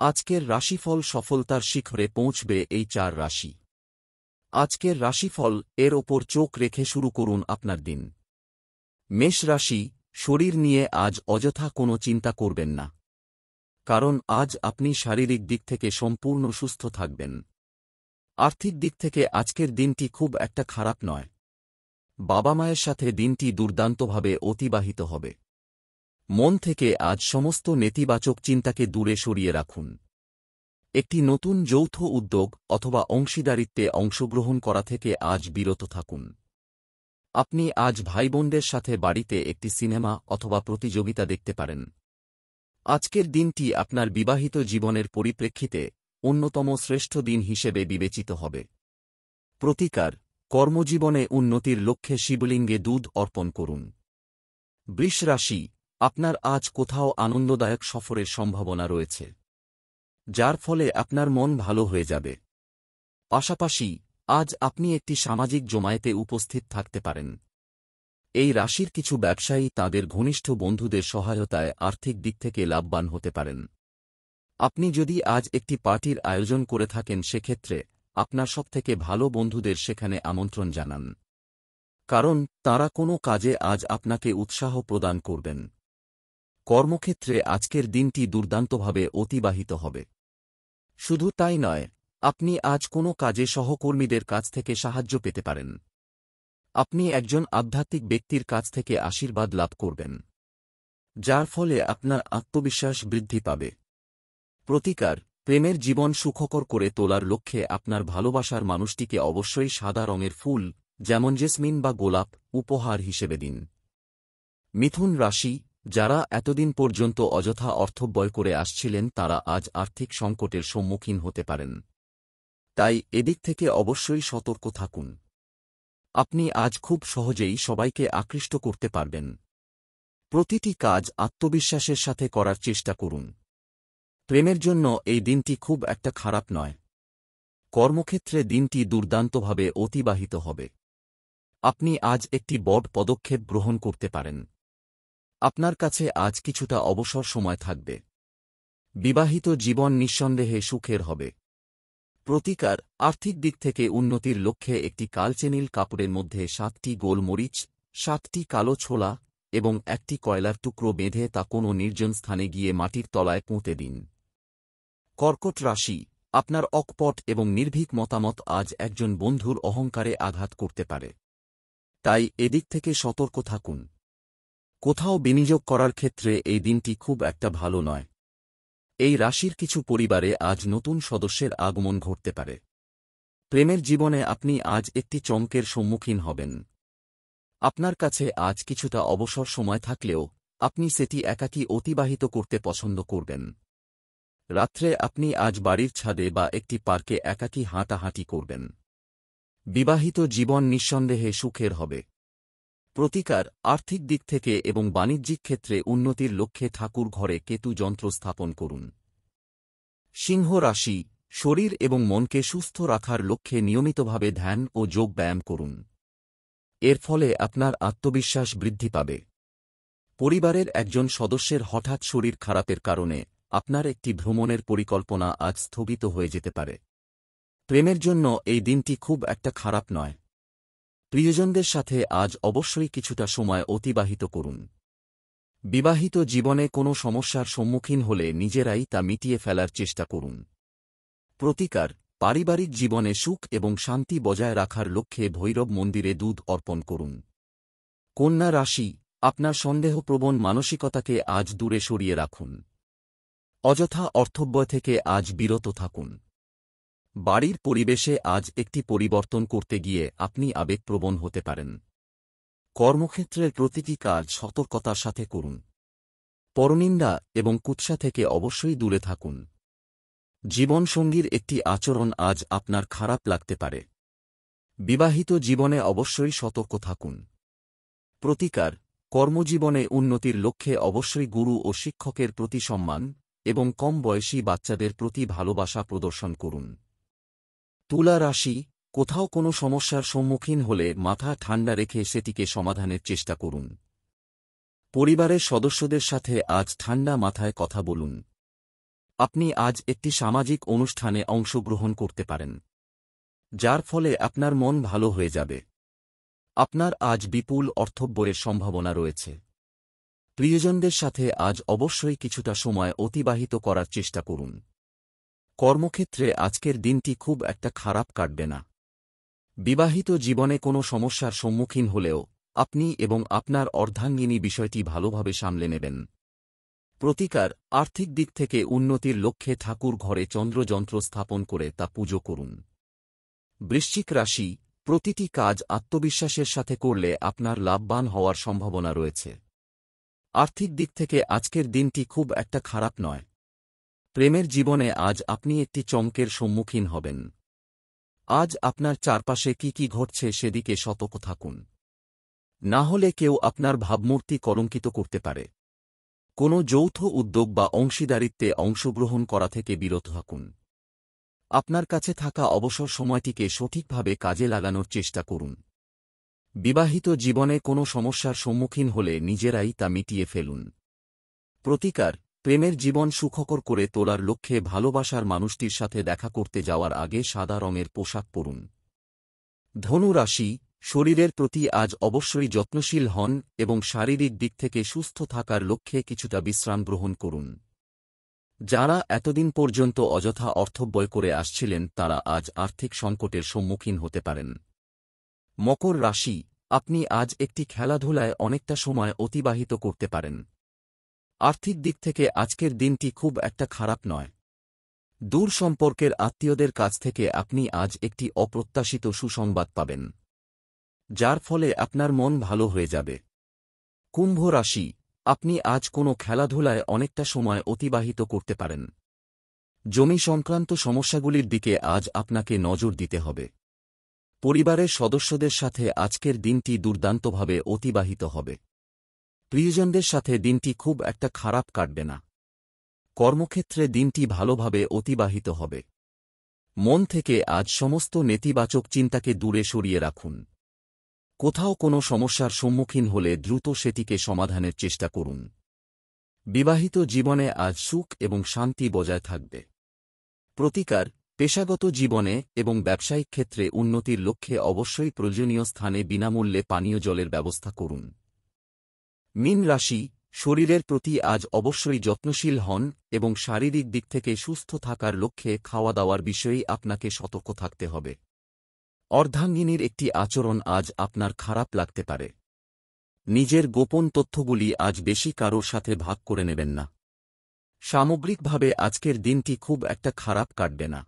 আজকের রাশিফল সফলতার শিখরে পৌঁছবে এই 4 রাশি। আজকের রাশিফল এর ওপর চোখ রেখে শুরু করুন আপনার দিন। মেষ রাশি, শরীর নিয়ে আজ অযথা কোনো চিন্তা করবেন না। কারণ আজ আপনি শারীরিক দিক থেকে সম্পূর্ণ সুস্থ থাকবেন। আর্থিক দিক থেকে আজকের দিনটি খুব একটা খারাপ নয়। বাবা মায়ের সাথে দিনটি দুর্দান্তভাবে অতিবাহিত হবে। মন থেকে আজ সমস্ত নেতিবাচক চিন্তাকে দূরে সরিয়ে রাখুন। একটি নতুন যৌথ উদ্যোগ অথবা অংশীদারিত্বে অংশগ্রহণ করা থেকে আজ বিরত থাকুন। আপনি আজ ভাইবোনদের সাথে বাড়িতে একটি সিনেমা অথবা প্রতিযোগিতা দেখতে পারেন। আজকের দিনটি আপনার বিবাহিত জীবনের পরিপ্রেক্ষিতে অন্যতম শ্রেষ্ঠ দিন হিসেবে বিবেচিত হবে। প্রতিকার: কর্মজীবনে উন্নতির লক্ষ্যে শিবলিঙ্গে দুধ অর্পণ করুন। বৃষ রাশি, আপনার আজ কোথাও আনন্দদায়ক সফরের সম্ভাবনা রয়েছে, যার ফলে আপনার মন ভালো হয়ে যাবে। পাশাপাশি আজ আপনি একটি সামাজিক জমায়েতে উপস্থিত থাকতে পারেন। এই রাশির কিছু ব্যবসায়ী তাদের ঘনিষ্ঠ বন্ধুদের সহায়তায় আর্থিক দিক থেকে লাভবান হতে পারেন। আপনি যদি আজ একটি পার্টির আয়োজন করে থাকেন, সেক্ষেত্রে আপনার সবথেকে ভালো বন্ধুদের সেখানে আমন্ত্রণ জানান। কারণ তারা কোনো কাজে আজ আপনাকে উৎসাহ প্রদান করবেন। কর্মক্ষেত্রে আজকের দিনটি দুর্দান্তভাবে অতিবাহিত হবে। শুধু তাই নয়, আপনি আজ কোনো কাজে সহকর্মীদের কাছ থেকে সাহায্য পেতে পারেন। আপনি একজন আধ্যাত্মিক ব্যক্তির কাছ থেকে আশীর্বাদ লাভ করবেন, যার ফলে আপনার আত্মবিশ্বাস বৃদ্ধি পাবে। প্রতিকার: প্রেমের জীবন সুখকর করে তোলার লক্ষ্যে আপনার ভালোবাসার মানুষটিকে অবশ্যই সাদা রঙের ফুল, যেমন জেসমিন বা গোলাপ, উপহার হিসেবে দিন। মিথুন রাশি, যারা এতদিন পর্যন্ত অযথা অর্থব্যয় করে আসছিলেন তারা আজ আর্থিক সংকটের সম্মুখীন হতে পারেন। তাই এদিক থেকে অবশ্যই সতর্ক থাকুন। আপনি আজ খুব সহজেই সবাইকে আকৃষ্ট করতে পারবেন। প্রতিটি কাজ আত্মবিশ্বাসের সাথে করার চেষ্টা করুন। প্রেমের জন্য এই দিনটি খুব একটা খারাপ নয়। কর্মক্ষেত্রে দিনটি দুর্দান্তভাবে অতিবাহিত হবে। আপনি আজ একটি বড় পদক্ষেপ গ্রহণ করতে পারেন। আপনার কাছে আজ কিছুটা অবসর সময় থাকবে। বিবাহিত জীবন নিঃসন্দেহে সুখের হবে। প্রতিকার: আর্থিক দিক থেকে উন্নতির লক্ষ্যে একটি কালচে নীল কাপড়ের মধ্যে 7টি গোল মরিচ, 7টি কালো ছোলা এবং একটি কয়লার টুকরো বেঁধে তা কোনো নির্জন স্থানে গিয়ে মাটির তলায় পুঁতে দিন। কর্কট রাশি, আপনার অকপট এবং নির্ভীক মতামত আজ একজন বন্ধুর অহংকারে আঘাত করতে পারে। তাই এদিক থেকে সতর্ক থাকুন। কোথাও বিনিয়োগ করার ক্ষেত্রে এই দিনটি খুব একটা ভালো নয়। এই রাশির কিছু পরিবারে আজ নতুন সদস্যের আগমন ঘটতে পারে। প্রেমের জীবনে আপনি আজ একটি চমকের সম্মুখীন হবেন। আপনার কাছে আজ কিছুটা অবসর সময় থাকলেও আপনি সেটি একাকী অতিবাহিত করতে পছন্দ করবেন। রাত্রে আপনি আজ বাড়ির ছাদে বা একটি পার্কে একাকী হাঁটাহাঁটি করবেন। বিবাহিত জীবন নিঃসন্দেহে সুখের হবে। প্রতিকার: আর্থিক দিক থেকে এবং বাণিজ্যিক ক্ষেত্রে উন্নতির লক্ষ্যে ঠাকুর ঘরে কেতু যন্ত্র স্থাপন করুন। সিংহ রাশি, শরীর এবং মনকে সুস্থ রাখার লক্ষ্যে নিয়মিতভাবে ধ্যান ও যোগ ব্যায়াম করুন। এর ফলে আপনার আত্মবিশ্বাস বৃদ্ধি পাবে। পরিবারের একজন সদস্যের হঠাৎ শরীর খারাপের কারণে আপনার একটি ভ্রমণের পরিকল্পনা আজ স্থগিত হয়ে যেতে পারে। প্রেমের জন্য এই দিনটি খুব একটা খারাপ নয়। প্রিয়জনদের সাথে আজ অবশ্যই কিছুটা সময় অতিবাহিত করুন। বিবাহিত জীবনে কোনো সমস্যার সম্মুখীন হলে নিজেরাই তা মিটিয়ে ফেলার চেষ্টা করুন। প্রতিকার: পারিবারিক জীবনে সুখ এবং শান্তি বজায় রাখার লক্ষ্যে ভৈরব মন্দিরে দুধ অর্পণ করুন। কন্যা রাশি, আপনার সন্দেহপ্রবণ মানসিকতাকে আজ দূরে সরিয়ে রাখুন। অযথা অর্থব্যয় থেকে আজ বিরত থাকুন। বাড়ির পরিবেশে আজ একটি পরিবর্তন করতে গিয়ে আপনি আবেগপ্রবণ হতে পারেন। কর্মক্ষেত্রের প্রতিটি কাজ সতর্কতার সাথে করুন। পরনিন্দা এবং কুৎসা থেকে অবশ্যই দূরে থাকুন। জীবনসঙ্গীর একটি আচরণ আজ আপনার খারাপ লাগতে পারে। বিবাহিত জীবনে অবশ্যই সতর্ক থাকুন। প্রতিকার: কর্মজীবনে উন্নতির লক্ষ্যে অবশ্যই গুরু ও শিক্ষকের প্রতি সম্মান এবং কম বয়সী বাচ্চাদের প্রতি ভালোবাসা প্রদর্শন করুন। তুলা রাশি, কোথাও কোনো সমস্যার সম্মুখীন হলে মাথা ঠান্ডা রেখে সেটিকে সমাধানের চেষ্টা করুন। পরিবারের সদস্যদের সাথে আজ ঠান্ডা মাথায় কথা বলুন। আপনি আজ একটি সামাজিক অনুষ্ঠানে অংশগ্রহণ করতে পারেন, যার ফলে আপনার মন ভালো হয়ে যাবে। আপনার আজ বিপুল অর্থব্যয়ের সম্ভাবনা রয়েছে। প্রিয়জনদের সাথে আজ অবশ্যই কিছুটা সময় অতিবাহিত করার চেষ্টা করুন। কর্মক্ষেত্রে আজকের দিনটি খুব একটা খারাপ কাটবে না। বিবাহিত জীবনে কোনো সমস্যার সম্মুখীন হলেও আপনি এবং আপনার অর্ধাঙ্গিনী বিষয়টি ভালোভাবে সামলে নেবেন। প্রতিকার, আর্থিক দিক থেকে উন্নতির লক্ষ্যে ঠাকুর ঘরে চন্দ্রযন্ত্র স্থাপন করে তা পুজো করুন। বৃশ্চিক রাশি, প্রতিটি কাজ আত্মবিশ্বাসের সাথে করলে আপনার লাভবান হওয়ার সম্ভাবনা রয়েছে। আর্থিক দিক থেকে আজকের দিনটি খুব একটা খারাপ নয়। প্রেমের জীবনে আজ আপনি একটি চমকের সম্মুখীন হবেন। আজ আপনার চারপাশে কি ঘটছে সেদিকে সতর্ক থাকুন, না হলে কেউ আপনার ভাবমূর্তি কলঙ্কিত করতে পারে। কোনো যৌথ উদ্যোগ বা অংশীদারিত্বে অংশগ্রহণ করা থেকে বিরত থাকুন। আপনার কাছে থাকা অবসর সময়টিকে সঠিকভাবে কাজে লাগানোর চেষ্টা করুন। বিবাহিত জীবনে কোনো সমস্যার সম্মুখীন হলে নিজেরাই তা মিটিয়ে ফেলুন। প্রতিকার, প্রেমের জীবন সুখকর করে তোলার লক্ষ্যে ভালোবাসার মানুষটির সাথে দেখা করতে যাওয়ার আগে সাদা রঙের পোশাক পরুন। ধনু রাশি, শরীরের প্রতি আজ অবশ্যই যত্নশীল হন এবং শারীরিক দিক থেকে সুস্থ থাকার লক্ষ্যে কিছুটা বিশ্রাম গ্রহণ করুন। যাঁরা এতদিন পর্যন্ত অযথা অর্থব্যয় করে আসছিলেন তাঁরা আজ আর্থিক সংকটের সম্মুখীন হতে পারেন। মকর রাশি, আপনি আজ একটি খেলাধুলায় অনেকটা সময় অতিবাহিত করতে পারেন। আর্থিক দিক থেকে আজকের দিনটি খুব একটা খারাপ নয়। দূর সম্পর্কের আত্মীয়দের কাছ থেকে আপনি আজ একটি অপ্রত্যাশিত সুসংবাদ পাবেন, যার ফলে আপনার মন ভালো হয়ে যাবে। কুম্ভ রাশি, আপনি আজ কোনো খেলাধুলায় অনেকটা সময় অতিবাহিত করতে পারেন। জমি সংক্রান্ত সমস্যাগুলির দিকে আজ আপনাকে নজর দিতে হবে। পরিবারের সদস্যদের সাথে আজকের দিনটি দুর্দান্তভাবে অতিবাহিত হবে। প্রিয়জনদের সাথে দিনটি খুব একটা খারাপ কাটবে না। কর্মক্ষেত্রে দিনটি ভালোভাবে অতিবাহিত হবে। মন থেকে আজ সমস্ত নেতিবাচক চিন্তাকে দূরে সরিয়ে রাখুন। কোথাও কোনো সমস্যার সম্মুখীন হলে দ্রুত সেটিকে সমাধানের চেষ্টা করুন। বিবাহিত জীবনে আজ সুখ এবং শান্তি বজায় থাকবে। প্রতিকার, পেশাগত জীবনে এবং ব্যবসায়িক ক্ষেত্রে উন্নতির লক্ষ্যে অবশ্যই প্রয়োজনীয় স্থানে বিনামূল্যে পানীয় জলের ব্যবস্থা করুন। মীন রাশি, শরীরের প্রতি আজ অবশ্যই যত্নশীল হন এবং শারীরিক দিক থেকে সুস্থ থাকার লক্ষ্যে খাওয়া দাওয়ার বিষয়েই আপনাকে সতর্ক থাকতে হবে। অর্ধাঙ্গিনীর একটি আচরণ আজ আপনার খারাপ লাগতে পারে। নিজের গোপন তথ্যগুলি আজ বেশি কারোর সাথে ভাগ করে নেবেন না। সামগ্রিকভাবে আজকের দিনটি খুব একটা খারাপ কাটবে না।